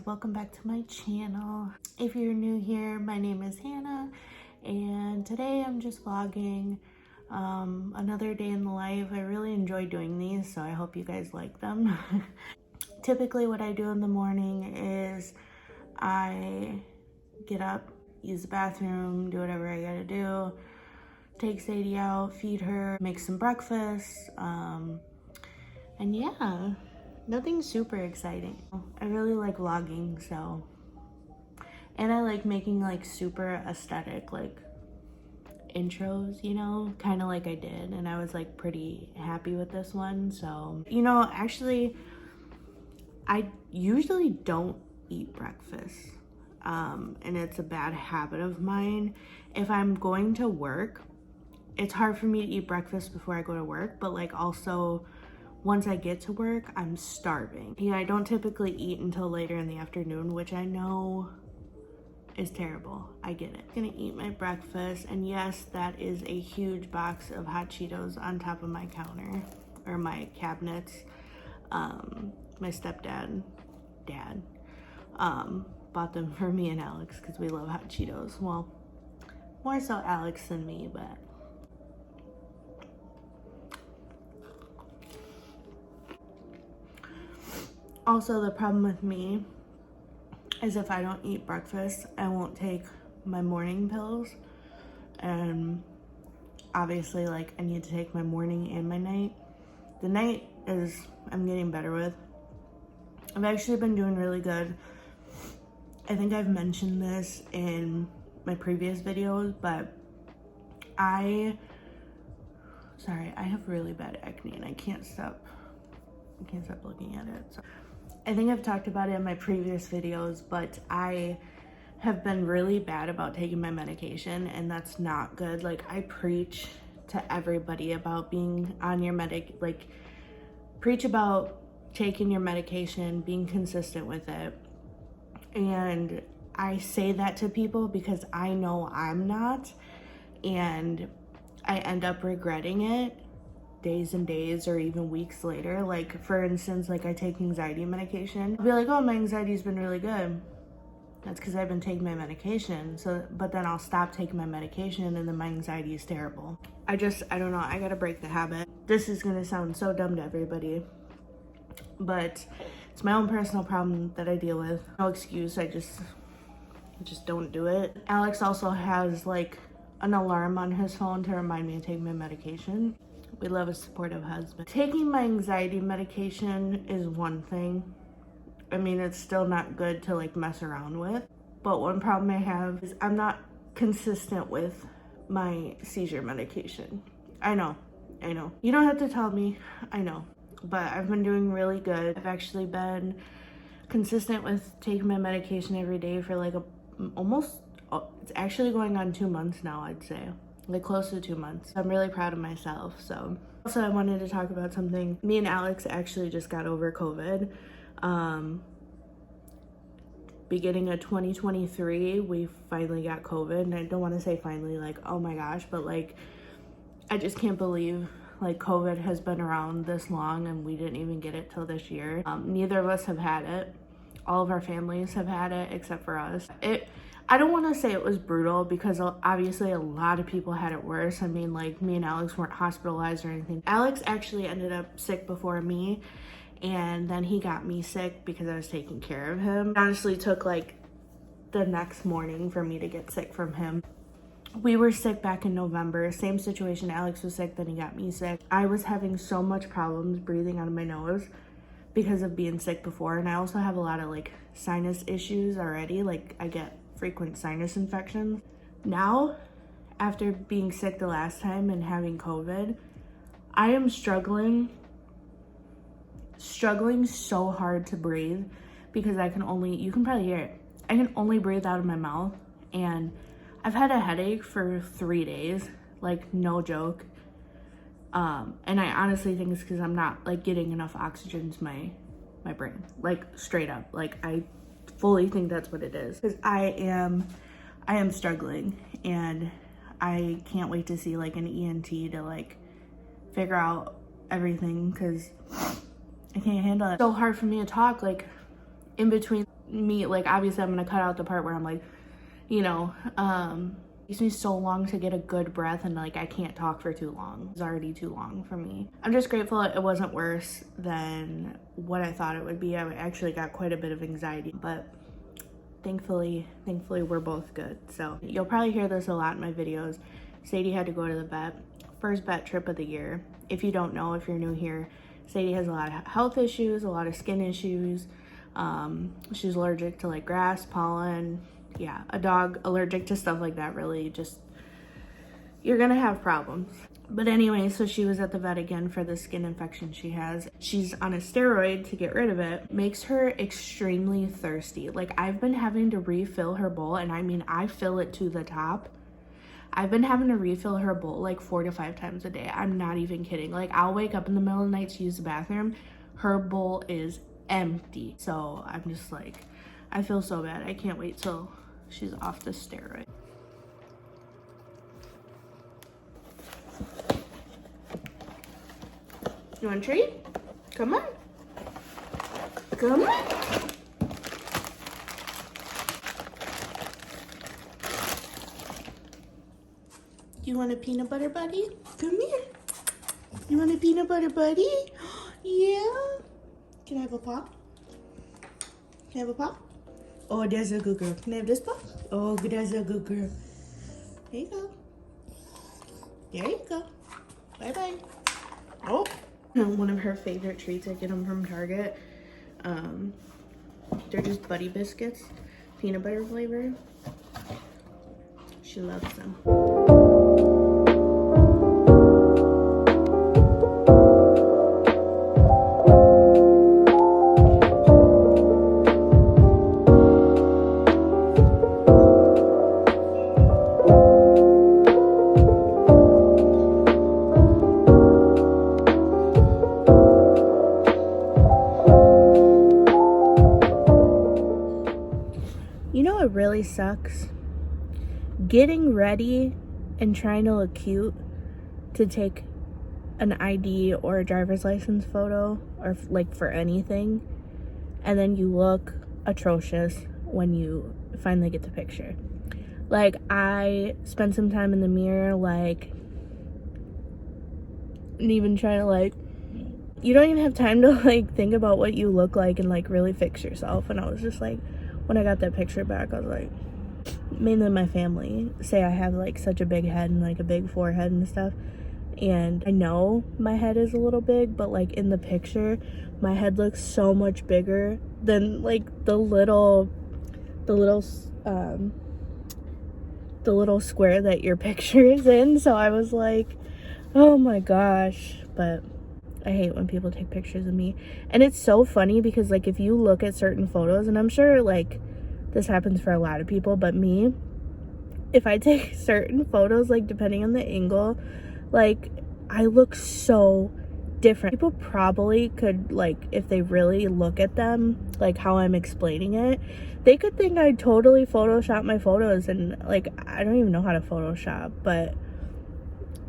Welcome back to my channel. If you're new here, my name is Hannah, and today I'm just vlogging another day in the life. I really enjoy doing these, so I hope you guys like them. Typically what I do in the morning is I get up, use the bathroom, do whatever I gotta do, take Sadie out, feed her, make some breakfast, and yeah. Nothing super exciting. I really like vlogging, so, and I like making like super aesthetic like intros, you know, kind of like I did, and I was like pretty happy with this one. So, you know, actually I usually don't eat breakfast, and it's a bad habit of mine. If I'm going to work, it's hard for me to eat breakfast before I go to work, but like also once I get to work, I'm starving. Yeah, I don't typically eat until later in the afternoon, which I know is terrible. I get it. I'm gonna eat my breakfast, and yes, that is a huge box of hot Cheetos on top of my counter, or my cabinets. My stepdad, bought them for me and Alex because we love hot Cheetos. Well, more so Alex than me, but also, the problem with me is if I don't eat breakfast, I won't take my morning pills. And obviously, like, I need to take my morning and my night. The night is, I'm getting better with. I've actually been doing really good. I think I've mentioned this in my previous videos, but I have really bad acne and I can't stop looking at it. So I think I've talked about it in my previous videos, but I have been really bad about taking my medication, and that's not good. Like, I preach to everybody about being on your preach about taking your medication, being consistent with it. And I say that to people because I know I'm not, and I end up regretting it days and days or even weeks later. Like, for instance, like I take anxiety medication. I'll be like, oh, my anxiety's been really good. That's because I've been taking my medication. But then I'll stop taking my medication and then my anxiety is terrible. I don't know, I gotta break the habit. This is gonna sound so dumb to everybody, but it's my own personal problem that I deal with. No excuse, I just don't do it. Alex also has like an alarm on his phone to remind me to take my medication. We love a supportive husband. Taking my anxiety medication is one thing. I mean, it's still not good to like mess around with. But one problem I have is I'm not consistent with my seizure medication. I know. You don't have to tell me, I know. But I've been doing really good. I've actually been consistent with taking my medication every day for like it's actually going on 2 months now, I'd say. Like close to 2 months. I'm really proud of myself. So also I wanted to talk about something. Me and Alex actually just got over COVID. Beginning of 2023, we finally got COVID, and I don't want to say finally like, oh my gosh, but like, I just can't believe like COVID has been around this long and we didn't even get it till this year. Neither of us have had it. all of our families have had it except for us. I don't want to say it was brutal because obviously a lot of people had it worse. I mean, like, me and Alex weren't hospitalized or anything. Alex actually ended up sick before me, and then he got me sick because I was taking care of him. It honestly took like the next morning for me to get sick from him. We were sick back in November. Same situation. Alex was sick, then he got me sick. I was having so much problems breathing out of my nose because of being sick before, and I also have a lot of like sinus issues already. Like, I get frequent sinus infections. Now, after being sick the last time and having COVID, I am struggling so hard to breathe because you can probably hear it, I can only breathe out of my mouth, and I've had a headache for 3 days, like, no joke. And I honestly think it's because I'm not like getting enough oxygen to my brain, like, straight up. Like, I fully think that's what it is, because I am struggling, and I can't wait to see like an ENT to like figure out everything, because I can't handle it. It's so hard for me to talk, like, in between me, like, obviously I'm gonna cut out the part where I'm like, you know, it takes me so long to get a good breath, and like, I can't talk for too long. It's already too long for me. I'm just grateful it wasn't worse than what I thought it would be. I actually got quite a bit of anxiety, but thankfully we're both good. So you'll probably hear this a lot in my videos. Sadie had to go to the vet. First vet trip of the year. If you don't know, if you're new here, Sadie has a lot of health issues, a lot of skin issues. She's allergic to like grass, pollen. Yeah, a dog allergic to stuff like that, really, just, you're gonna have problems. But anyway, so she was at the vet again for the skin infection she has. She's on a steroid to get rid of it. Makes her extremely thirsty. Like, I've been having to refill her bowl, and I mean, I fill it to the top. I've been having to refill her bowl like 4 to 5 times a day. I'm not even kidding. Like, I'll wake up in the middle of the night to use the bathroom. Her bowl is empty. So I'm just like, I feel so bad. I can't wait till she's off the steroid. You want a treat? Come on. Come on. You want a peanut butter buddy? Come here. You want a peanut butter buddy? Yeah. Can I have a pop? Can I have a pop? Oh, there's a good girl. Can I have this pop? Oh, there's a good girl. There you go. There you go. Bye-bye. Oh. One of her favorite treats, I get them from Target. They're just Buddy Biscuits, peanut butter flavor. She loves them. You know what really sucks? Getting ready and trying to look cute to take an ID or a driver's license photo, or like for anything, and then you look atrocious when you finally get the picture. Like, I spent some time in the mirror, like, and even trying to, like, you don't even have time to like think about what you look like and like really fix yourself. And I was just like, when I got that picture back, I was like, mainly my family say I have like such a big head and like a big forehead and stuff, and I know my head is a little big, but like in the picture my head looks so much bigger than like the little square that your picture is in. So I was like, oh my gosh. But I hate when people take pictures of me. And it's so funny because like if you look at certain photos, and I'm sure like this happens for a lot of people, but me, if I take certain photos, like depending on the angle, like I look so different. People probably could, like, if they really look at them, like how I'm explaining it, they could think I totally Photoshop my photos, and like I don't even know how to Photoshop, but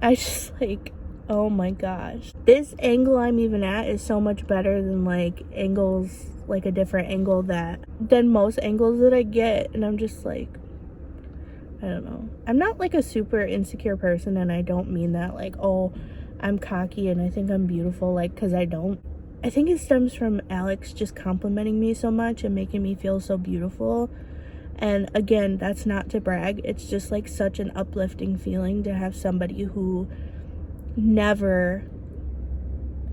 I just like, oh my gosh, this angle I'm even at is so much better than like angles like a different angle than most angles that I get, and I'm just like, I don't know. I'm not like a super insecure person, and I don't mean that like, oh, I'm cocky and I think I'm beautiful, like, because I don't. I think it stems from Alex just complimenting me so much and making me feel so beautiful. And again, that's not to brag. It's just like such an uplifting feeling to have somebody who never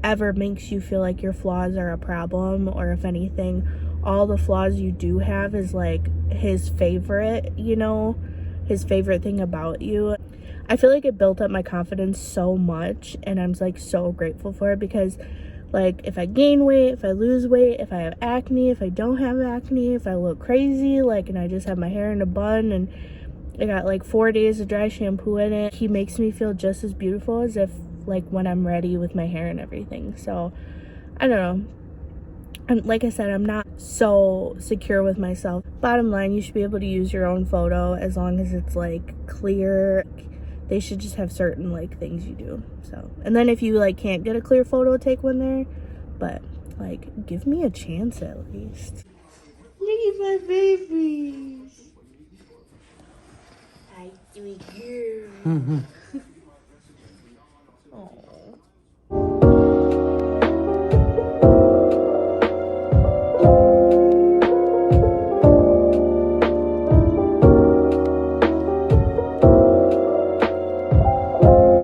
ever makes you feel like your flaws are a problem, or if anything, all the flaws you do have is like his favorite, you know, his favorite thing about you. I feel like it built up my confidence so much, and I'm like so grateful for it, because like if I gain weight, if I lose weight, if I have acne, if I don't have acne, if I look crazy, like, and I just have my hair in a bun and I got like 4 days of dry shampoo in it, he makes me feel just as beautiful as if like when I'm ready with my hair and everything. So I don't know. And like I said, I'm not so secure with myself. Bottom line, you should be able to use your own photo as long as it's like clear. They should just have certain like things you do. So, and then if you like can't get a clear photo, take one there, but like give me a chance at least. Look at my babies. Hi, sweet girl.